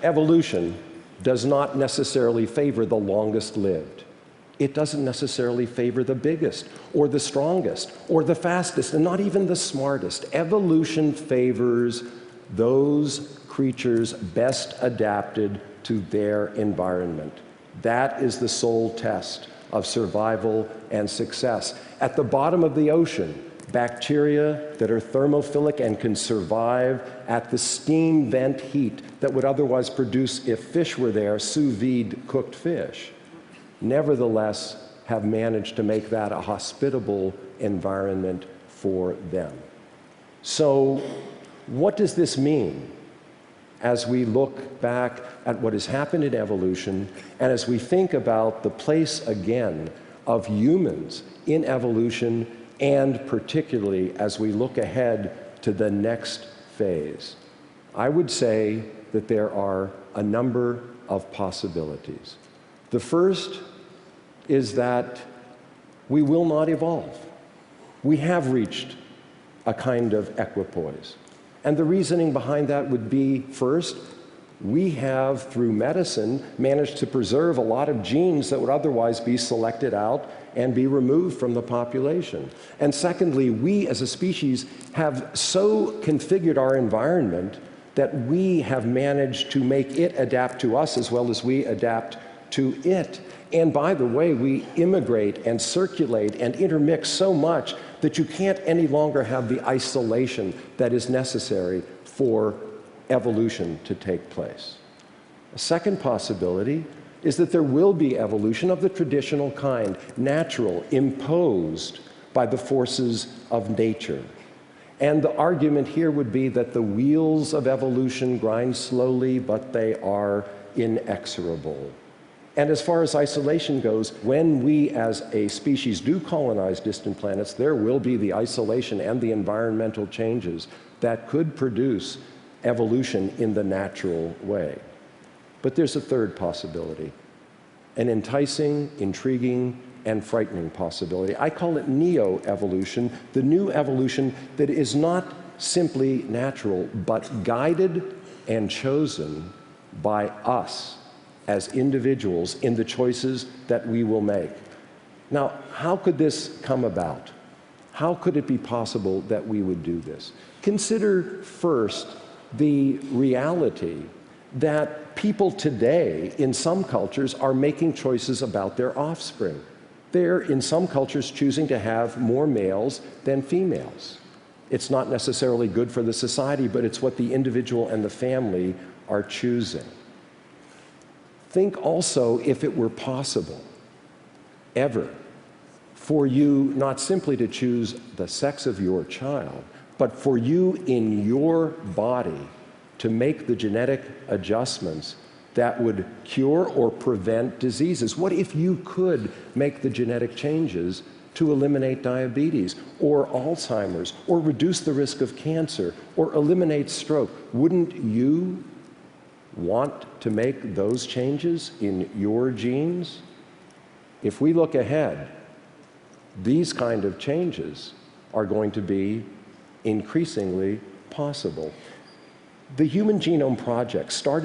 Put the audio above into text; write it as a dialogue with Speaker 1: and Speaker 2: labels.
Speaker 1: evolution does not necessarily favor the longest lived. It doesn't necessarily favor the biggest, or the strongest, or the fastest, and not even the smartest. Evolution favors those creatures best adapted to their environment. That is the sole test of survival and success. At the bottom of the ocean, bacteria that are thermophilic and can survive at the steam vent heat that would otherwise produce, if fish were there, sous vide cooked fish, nevertheless have managed to make that a hospitable environment for them. So what does this mean as we look back at what has happened in evolution, and as we think about the place again of humans in evolution, and particularly as we look ahead to the next phase? I would say that there are a number of possibilities. The first is that we will not evolve. We have reached a kind of equipoise. And the reasoning behind that would be, first, we have, through medicine, managed to preserve a lot of genes that would otherwise be selected out and be removed from the population. And secondly, we as a species have so configured our environment that we have managed to make it adapt to us as well as we adapt to it. And by the way, we immigrate and circulate and intermix so much that you can't any longer have the isolation that is necessary for evolution to take place. A second possibility is that there will be evolution of the traditional kind, natural, imposed by the forces of nature. And the argument here would be that the wheels of evolution grind slowly, but they are inexorable. And as far as isolation goes, when we as a species do colonize distant planets, there will be the isolation and the environmental changes that could produce evolution in the natural way. But there's a third possibility, an enticing, intriguing, and frightening possibility. I call it neo-evolution, the new evolution that is not simply natural, but guided and chosen by us as individuals in the choices that we will make. Now, how could this come about? How could it be possible that we would do this? Consider first the reality that people today in some cultures are making choices about their offspring. They're in some cultures choosing to have more males than females. It's not necessarily good for the society, but it's what the individual and the family are choosing. Think also if it were possible, ever, for you not simply to choose the sex of your child, but for you in your body to make the genetic adjustments that would cure or prevent diseases. What if you could make the genetic changes to eliminate diabetes or Alzheimer's or reduce the risk of cancer or eliminate stroke? Wouldn't you want to make those changes in your genes? If we look ahead, these kind of changes are going to be increasingly possible. The Human Genome Project started